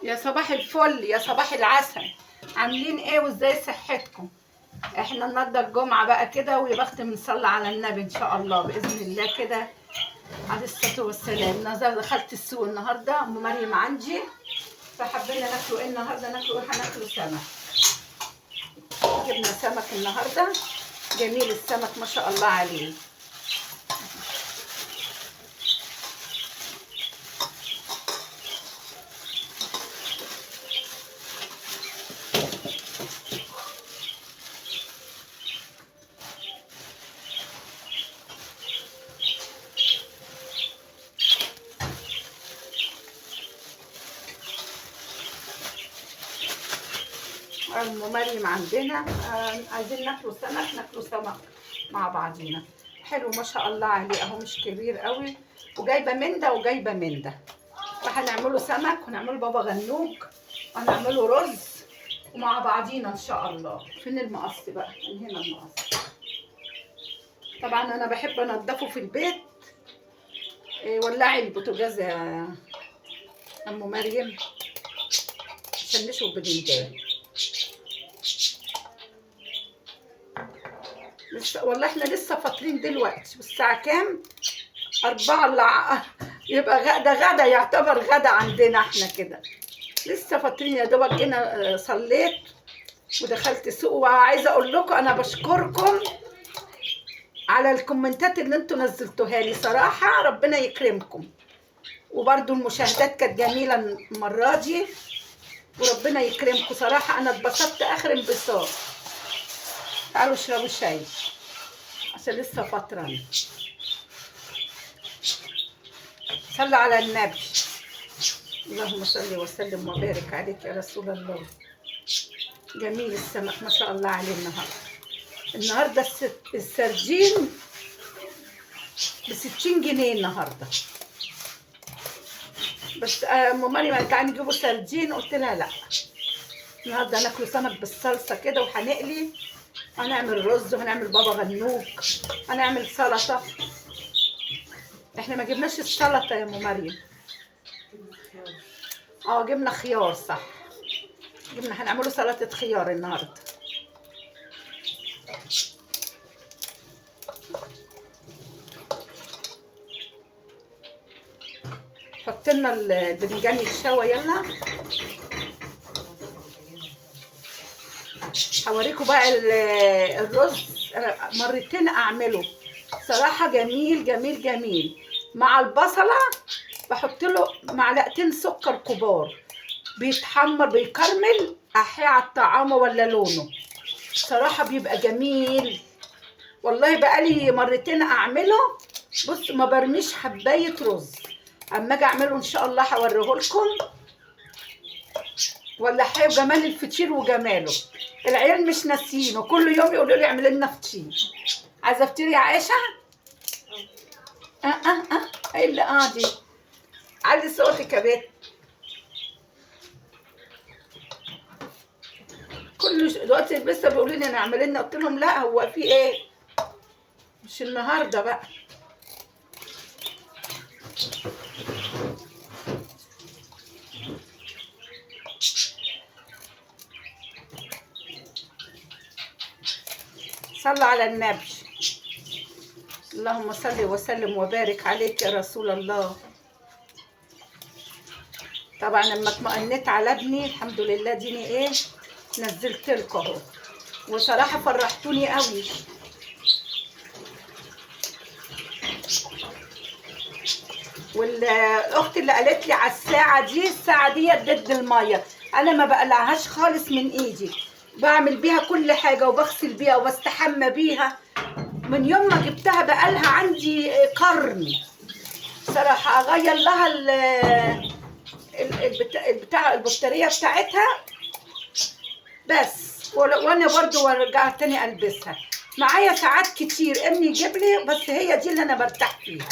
يا صباح الفل، يا صباح العسل. عاملين ايه وازاي صحتكم؟ احنا النهارده الجمعه بقى كده، ويا بخت بنصلي على النبي ان شاء الله باذن الله كده عليه الصلاه والسلام. دخلت السوق النهارده، ام مريم عندي، فحبينا ناكلوا ايه النهارده. ناكلوا ايه؟ هناكلوا سمك. جبنا سمك النهارده، جميل السمك ما شاء الله عليه. ام مريم عندنا عايزين ناكلوا سمك، ناكلوا سمك مع بعضينا. حلو ما شاء الله عليه اهو، مش كبير قوي، وجايبه من ده وجايبه من ده. فهنعمله سمك ونعمله بابا غنوج وهنعمله رز ومع بعضينا ان شاء الله. فين المقص بقى؟ من هنا المقص. طبعا انا بحب انضفه في البيت. ولعي البوتاجاز يا ام مريم عشان نشوي الباذنجان. لسه والله احنا لسه فاطرين دلوقتي، والساعة كام؟ 4 الا يبقى غدا يعتبر غدا عندنا احنا كده. لسه فاطرين يا دوبك جينا صليت ودخلت سوق. وعايزه اقول لكم انا بشكركم على الكومنتات اللي انتوا نزلتوها لي، صراحه ربنا يكرمكم. وبرده المشاهدات كانت جميله المره دي، وربنا يكرمكم. صراحه انا اتبسطت اخر انبساط. تعالوا اشربوا شاي عشان لسه فاطرة. صلوا على النبي. اللهم صل وسلم وبارك عليك يا رسول الله. جميل السمك ما شاء الله عليه النهارده السردين ب60 جنيه النهارده. بس ام مريم قالت تعالي نجيبوا سردين، قلت لها لا، النهارده هناكلوا سمك بالصلصه كده وهنقلي، هنعمل رز وهنعمل بابا غنوج، هنعمل سلطه. احنا ما جبناش السلطه يا ام مريم. جبنا خيار، صح، هنعمله سلطه خيار النهارده. حط لنا الباذنجان يتشوى. يلا هوريكم بقى الرز. انا مرتين اعمله صراحه، جميل جميل جميل. مع البصله بحط له معلقتين سكر كبار، بيتحمر بيكرمل، احيا على الطعام ولا لونه. صراحه بيبقى جميل والله. بقالي مرتين اعمله. بص ما برميش حبايه رز. اما اجي اعمله ان شاء الله هوريه لكم. ولا حي جمال الفطير وجماله. العيال مش ناسينه، كل يوم يقولوا لي اعمل لنا فطير. عايزه فطير يا عائشه؟ ايه اللي دي؟ علي صوتك يا بنت. كل دلوقتي لسه بيقولوا لي انا اعمل لنا، قلت لهم لا، هو في ايه؟ مش النهارده بقى. صلوا على النبي. اللهم صل وسلم وبارك عليك يا رسول الله. طبعا لما اطمئنيت على ابني الحمد لله ديني ايه نزلت لكم اهو. وصراحه فرحتوني قوي. والاخت اللي قالت لي على الساعه دي ضد الميه، انا ما بقلعهاش خالص من ايدي، بعمل بيها كل حاجه وبغسل بيها وبستحمى بيها. من يوم ما جبتها بقالها عندي قرن. صراحه اغير لها البطاريه بتاعتها بس، وانا برضو وارجع تاني البسها. معايا ساعات كتير ابني يجيب لي، بس هي دي اللي انا برتاح فيها.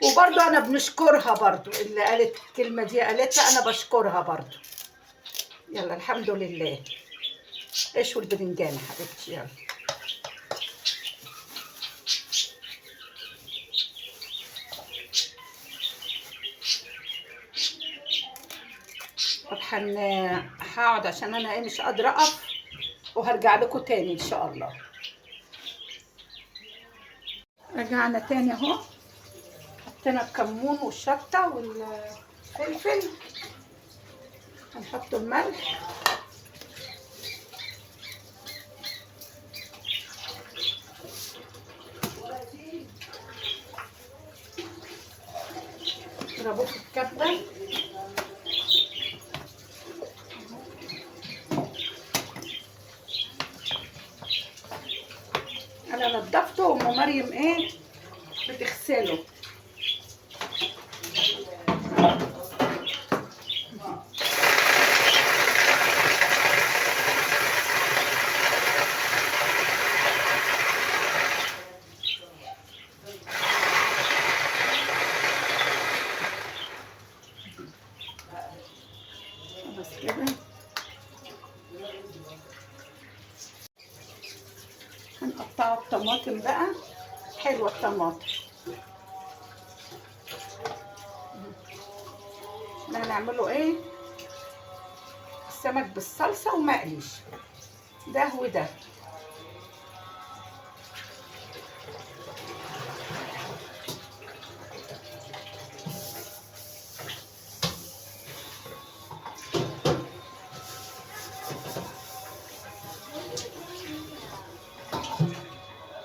وبرضو انا بنشكرها، برضو اللي قالت الكلمه دي قالتها انا بشكرها برضو. يلا الحمد لله. اشوي الباذنجان يا حبيبتي. يلا هقعد عشان انا مش قادره اقف، وهرجع لكم تاني ان شاء الله. رجعنا تاني اهو، حطينا الكمون والشطه والفلفل، هنحط الملح، نضربوه في الكبه. انا نضفته وام مريم ايه بتغسله. بس كده هنقطع الطماطم بقى. حلوه الطماطم، احنا هنعمله ايه؟ السمك بالصلصه ومقليش، ده وده.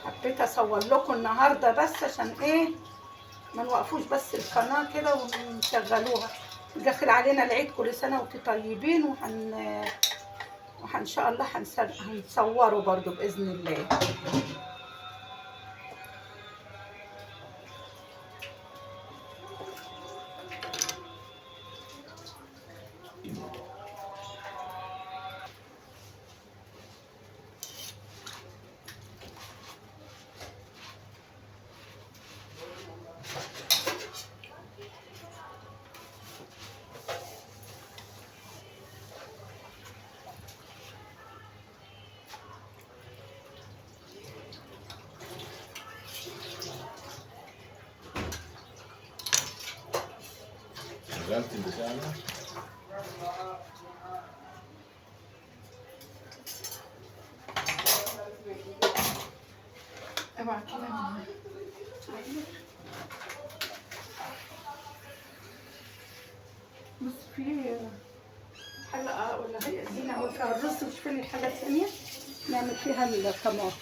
حبيت اصور لكم النهارده بس عشان ايه ما نوقفوش بس القناه كده ونشغلوها. داخل علينا العيد، كل سنه وانتم طيبين، وان شاء الله هنصوره برضو باذن الله. شغلت البتاع ده. اوعى كده. بص في حلقه ولا هي دي نعمل فيها الرز، مش في الحله الثانيه نعمل فيها الطماطم.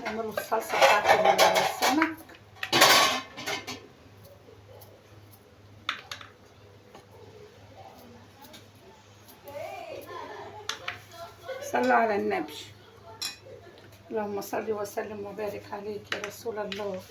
نعمل الصلصه بتاعت السمك. صلوا على النبي. اللهم صل وسلم وبارك عليك يا رسول الله.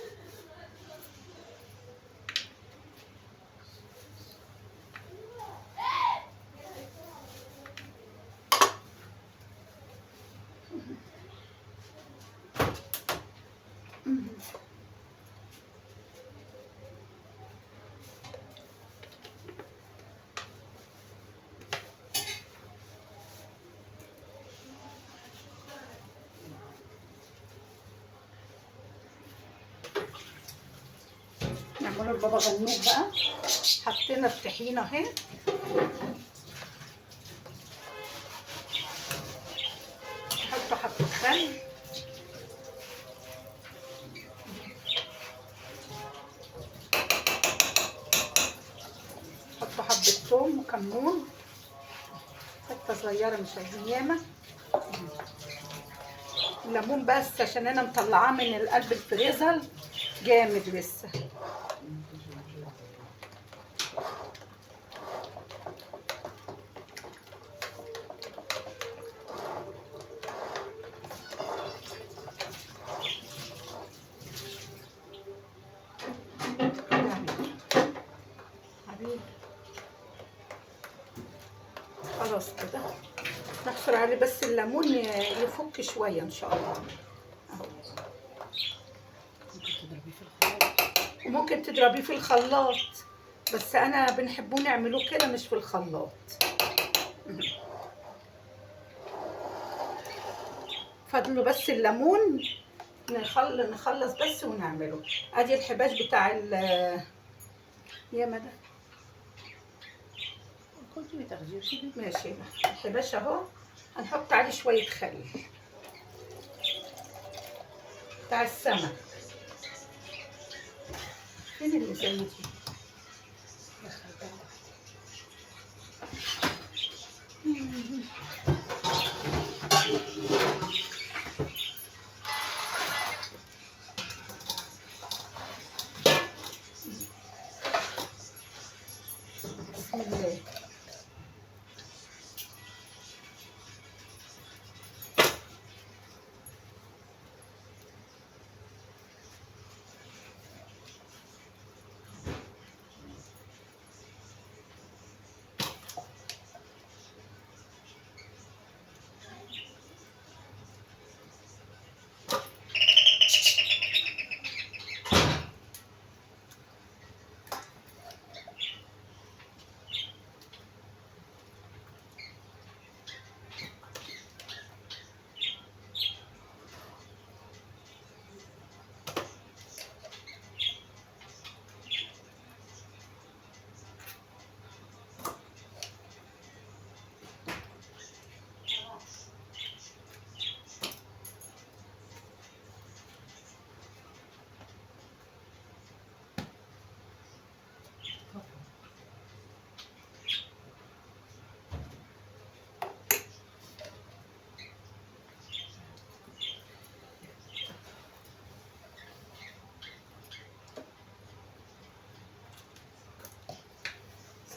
نعمل البابا غنوج بقى. حطينا الطحينه اهي، نحط حبه خل، نحط حبه ثوم وكمون، حته صغيره مش عايزين ياما. الليمون بس عشان انا مطلعاه من القلب الفريزر جامد لسه. خلاص كده نحصر عليه بس الليمون يفك شويه ان شاء الله اهو. وممكن تضربيه في الخلاط بس انا بنحبوه نعملوه كده مش في الخلاط. فضلوا بس الليمون، نخلص بس ونعمله. ادي الحباش بتاع يا مدى كنت بتغذيه ماشي. الحباش اهو، هنحط عليه شويه خل بتاع السمك. فين اللي زي دي؟ يا خبر. بسم الله.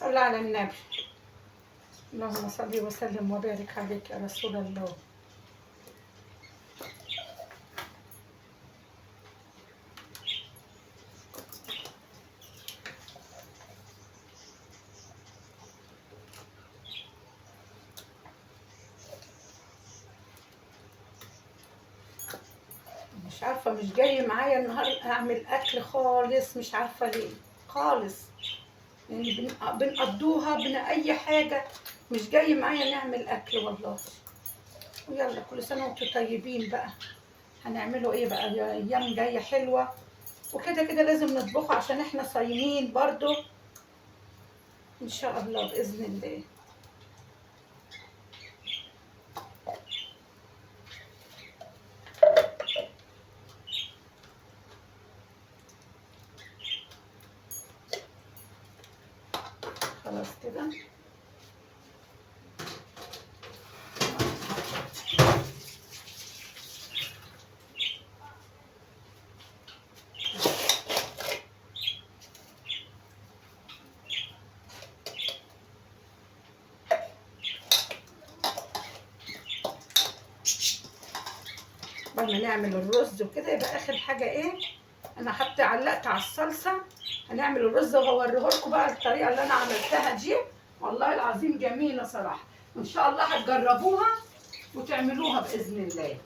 صل على النبي. اللهم صل وسلم وبارك عليك يا رسول الله. مش عارفة، مش جاي معايا النهاردة أعمل أكل خالص، مش عارفة ليه خالص. يعني بنقضوها أي حاجة، مش جاي معايا نعمل أكل والله. ويلا كل سنة وانتم طيبين بقى. هنعمله إيه بقى؟ أيام جاية حلوة، وكده كده لازم نطبخه عشان إحنا صايمين برضو إن شاء الله بإذن الله. خلاص كده. بعد ما نعمل الرز وكده يبقى اخر حاجه ايه، انا علقت على الصلصه. هنعمل الرز وهوريه لكم بقى الطريقه اللي انا عملتها دي. والله العظيم جميله صراحه، وان شاء الله هتجربوها وتعملوها باذن الله.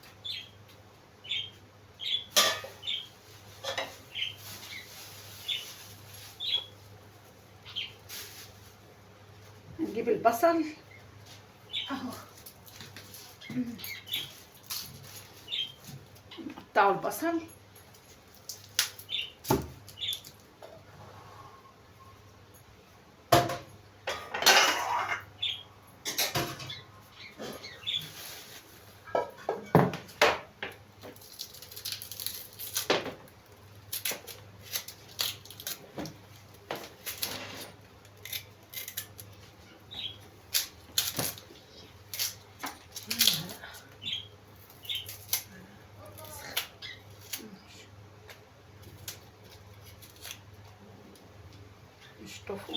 هنجيب البصل اهو، نقطعوا البصل. نشطفه.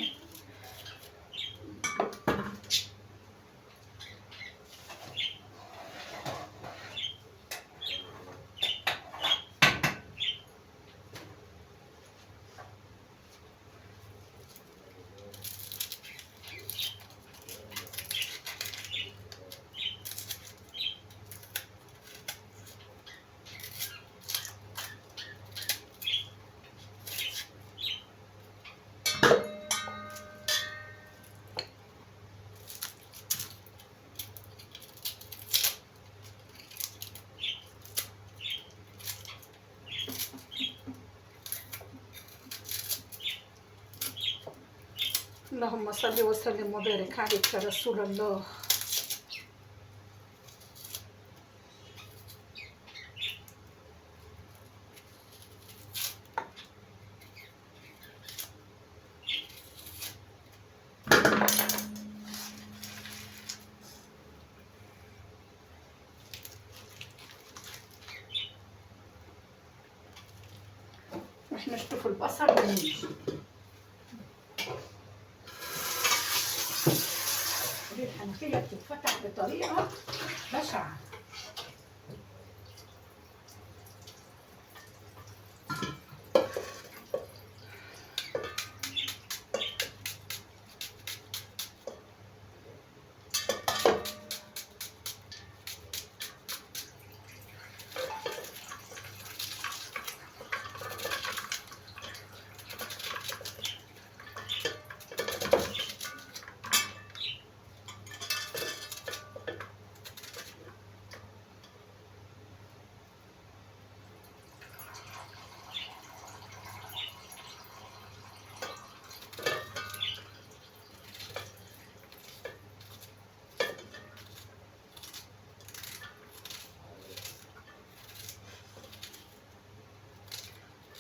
اللهم صل وسلم وبارك عليك يا رسول الله. واحنا نشوف البصل ونيجي الحنفية بتتفتح بطريقة بشعة.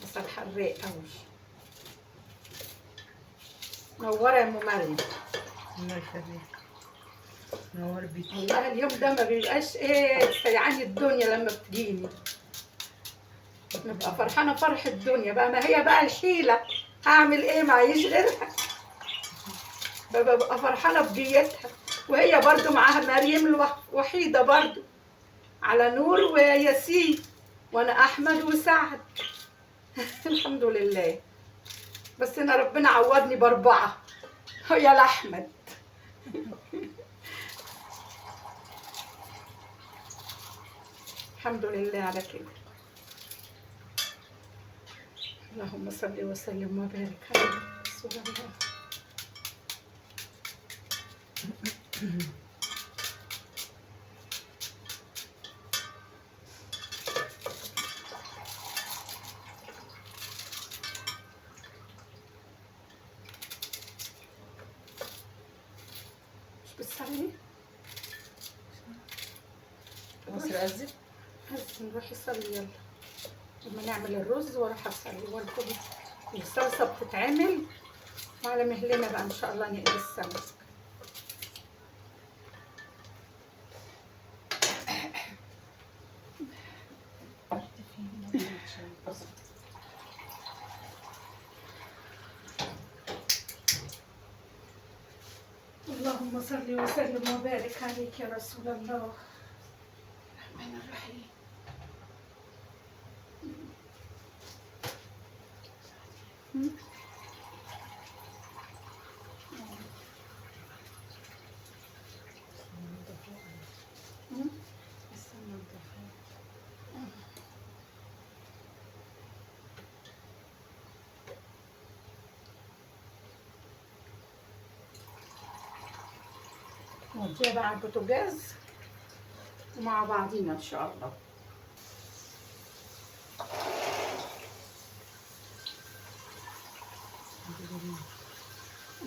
بصل حراق قوي. منورة يا ام مريم. الله يخليك. نور بيك. والله اليوم ده ما بيبقاش ايه سيعان الدنيا لما بتجيني، نبقى فرحانة فرح الدنيا بقى. ما هي بقى الحيلة، هعمل ايه معيش غيرها. ببقى فرحانة بجيتها، وهي برضو معاها مريم الوحيدة برضو، على نور وياسين، وانا احمد وسعد. الحمد لله. بس انا ربنا عوضني باربعة، يا لاحمد. الحمد لله على كده. اللهم صل وسلم وبارك على رسول الله. مش بتصلي؟ مصر أزل. بس نروح نصلي يلا. لما نعمل الرز واروح اصلي والكل. الصلصه بتتعمل وعلى مهلنا بقى ان شاء الله نقلي السمك. اللهم صل وسلم وبارك عليك يا رسول الله. الرحمن الرحيم. نوديها بقى على البوتاجاز ومع بعضينا ان شاء الله.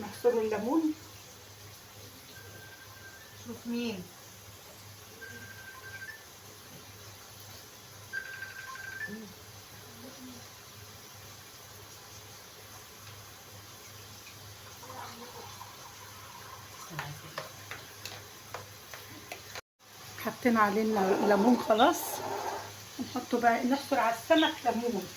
نحصر الليمون. شوف مين. حطينا عليه الليمون خلاص، نحطه بقى نحصر على السمك ليمون.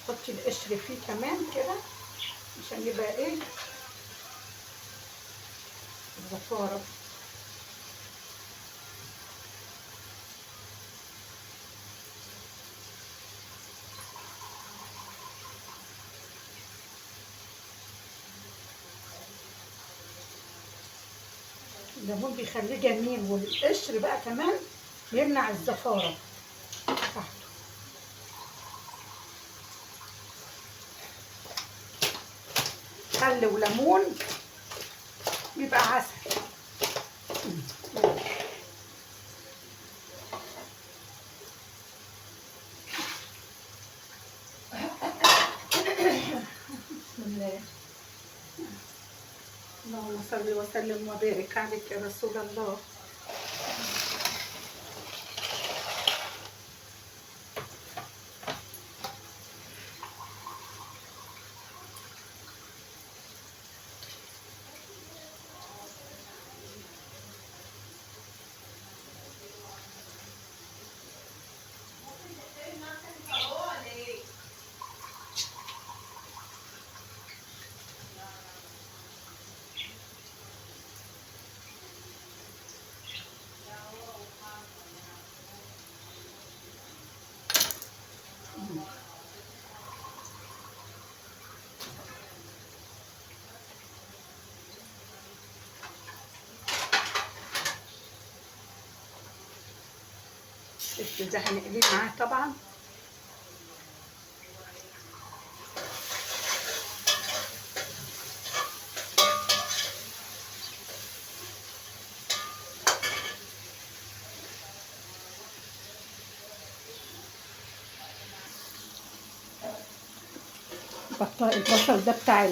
حطي القشر فيه كمان كده عشان يبقى ايه الزفارة. الليمون بيخليه جميل، والقشر بقى كمان يمنع الزفارة بتاعته. خل وليمون بيبقى عسل. بسم الله. اللهم صل وسلم وبارك عليك يا رسول الله. ده هنقليه معاه طبعا. البصل ده بتاع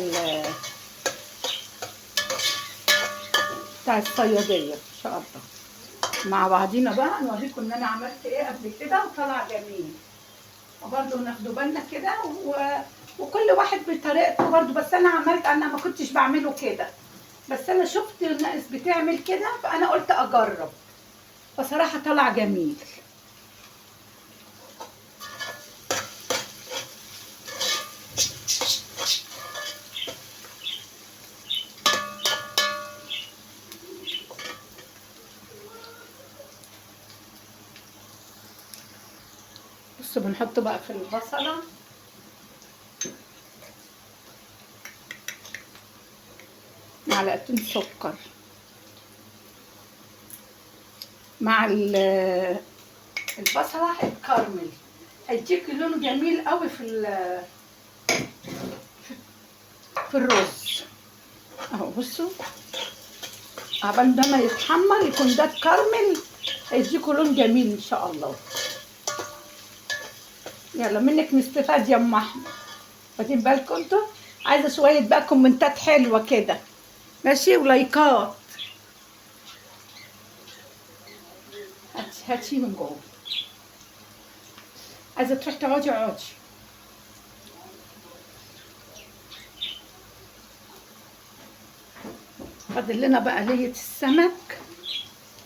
الصيادية ان شاء الله. مع بعضينا بقى نوريكم ان انا عملت ايه قبل كده وطلع جميل. وبرده ناخدوا بالنا كده وكل واحد بطريقته برده. بس انا ما كنتش بعمله كده، بس انا شفت الناس بتعمل كده فانا قلت اجرب. بصراحة طلع جميل. بصوا بنحطه بقى في البصلة معلقتين سكر مع البصلة هيتكرمل، هيديك لون جميل قوي في الرز اهو. بصوا عبال ده ما يتحمر يكون ده اتكرمل، هيديكوا لون جميل ان شاء الله. يلا منك نستفاد يا ام احمد. واخدين بالكم انتوا؟ عايزه شويه بقى كومنتات حلوه كده ماشي ولايكات. هاتشي من جوه. عايزه تروحي تقعدي اقعدي. فاضل لنا بقى لية السمك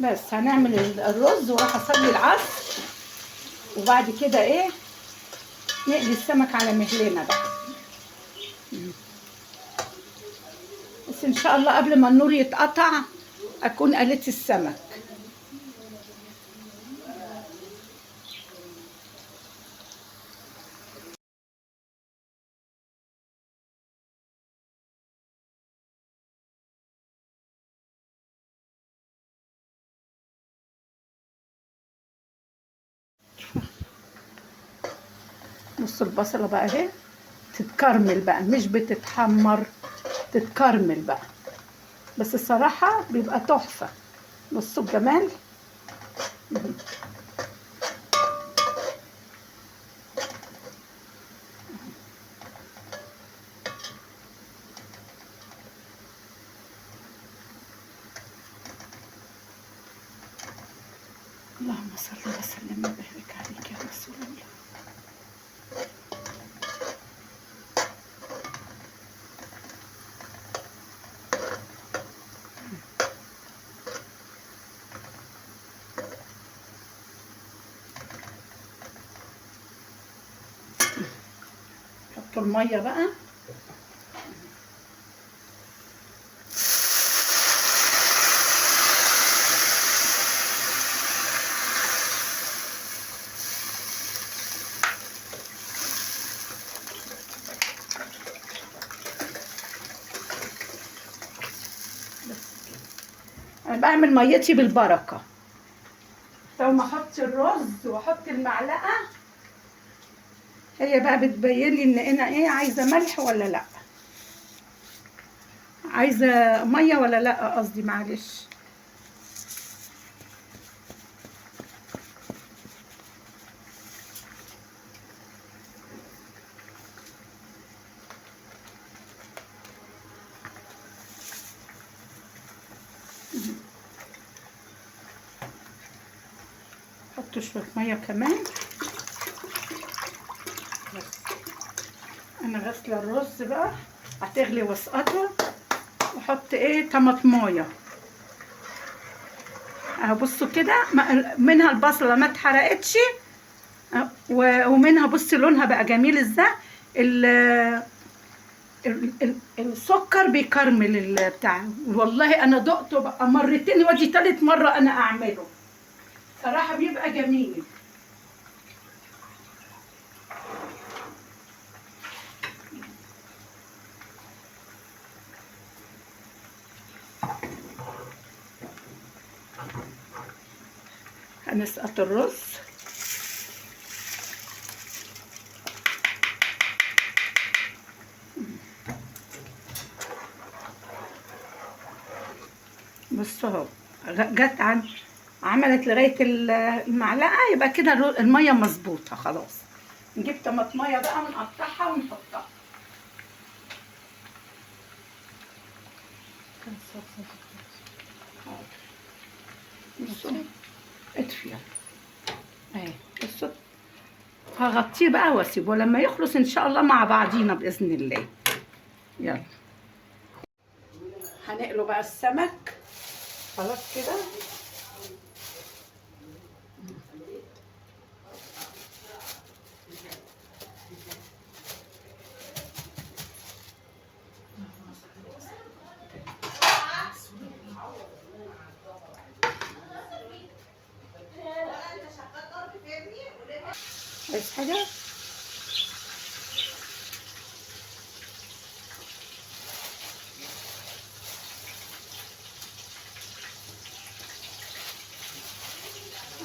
بس. هنعمل الرز وراح اصلي العصر، وبعد كده ايه نقلي السمك على مهلنا بقى. بس ان شاء الله قبل ما النور يتقطع اكون قليت السمك. بصوا البصله بقى اهي تتكرمل بقى، مش بتتحمر، تتكرمل بقى. بس الصراحه بيبقى تحفه. بصوا الجمال. اللهم صل وسلم وبارك عليك يا رسول الله. حطوا الميه بقى. انا بعمل ميتي بالبركه. لو ما احط الرز واحط المعلقه هي بقى بتبين لي ان انا ايه عايزه ملح ولا لا. عايزة مية ولا لا؟ قصدي معلش. حط شوية مية كمان. بس انا غاسلة الرز بقى، هتغلي واسقطه، واحط ايه طماطمايه اهو. بصوا كده منها البصله ما اتحرقتش، ومنها بصي لونها بقى جميل ازاي. السكر بيكرمل البتاع. والله انا دقته بقى مرتين، ودي تالت مره انا اعمله، صراحه بيبقى جميل. هنسقط الرز. بصوا اهو، جت عملت لغايه المعلقه، يبقى كده الميه مظبوطه خلاص. نجيب طماطميه بقى ونقطعها ونحطها. بصوا اطفي اهي. بصوا هغطيه بقى واسيبه لما يخلص ان شاء الله مع بعضينا باذن الله. يلا هنقله بقى السمك خلاص كده. عايز حاجه؟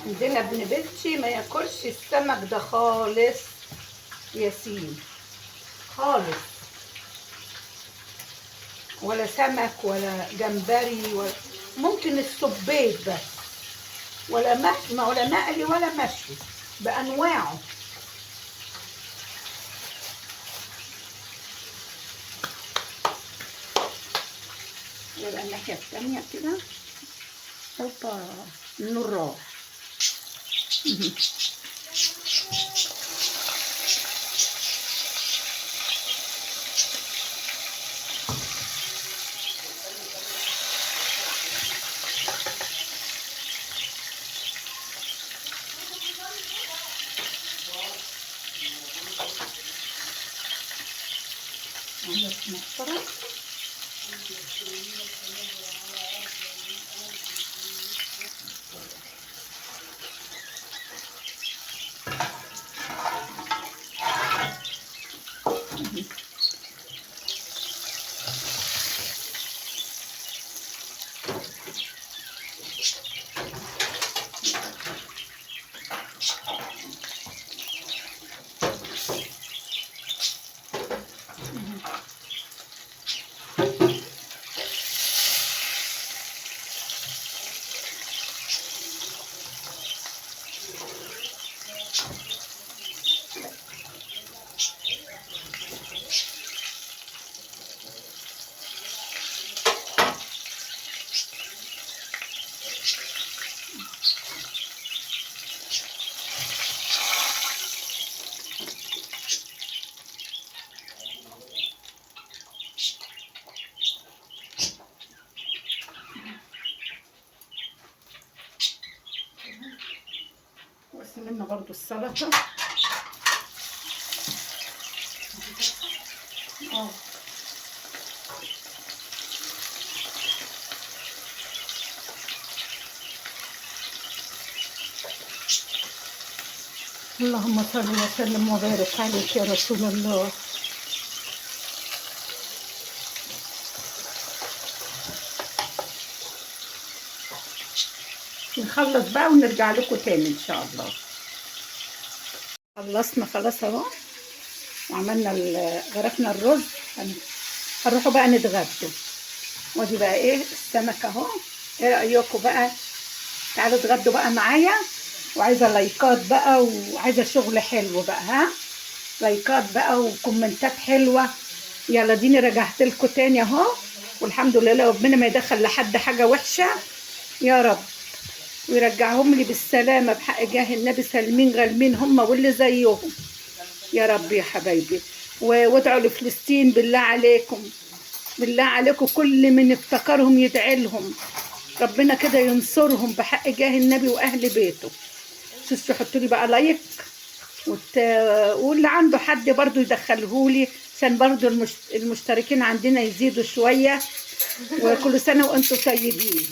عندنا ابن بنتي ما ياكلش السمك ده خالص، ياسين خالص، ولا سمك ولا جمبري، ولا ممكن السبيط بس، ولا ولا مقلي ولا مشوي بانواعه. يبقى الناحيه الثانيه كده. هوبا النور راح. وقسمنا برضو السلطة. اللهم صل وسلم وبارك عليك يا رسول الله. نخلص بقى ونرجع لكم تاني ان شاء الله. خلصنا خلاص اهو، وعملنا غرفنا الرز. هنروحوا بقى نتغدوا. ودي بقى ايه السمك اهو. ايه رايكم بقى؟ تعالوا اتغدوا بقى معايا. وعايزه لايكات بقى، وعايزه شغل حلو بقى، ها؟ لايكات بقى وكومنتات حلوه. يلا ديني رجعت لكم تاني اهو. والحمد لله ربنا ما يدخل لحد حاجه وحشه يا رب، ويرجعهم لي بالسلامه بحق جاه النبي، سالمين غالمين هم واللي زيهم يا رب يا حبايبي. وادعوا لفلسطين بالله عليكم، بالله عليكم كل من افتكرهم يدعي لهم، ربنا كده ينصرهم بحق جاه النبي واهل بيته. شوفوا حطوا لي بقى لايك واللي عنده حد برضو يدخلهولي عشان برضو المشتركين عندنا يزيدوا شويه. وكل سنه وانتم طيبين.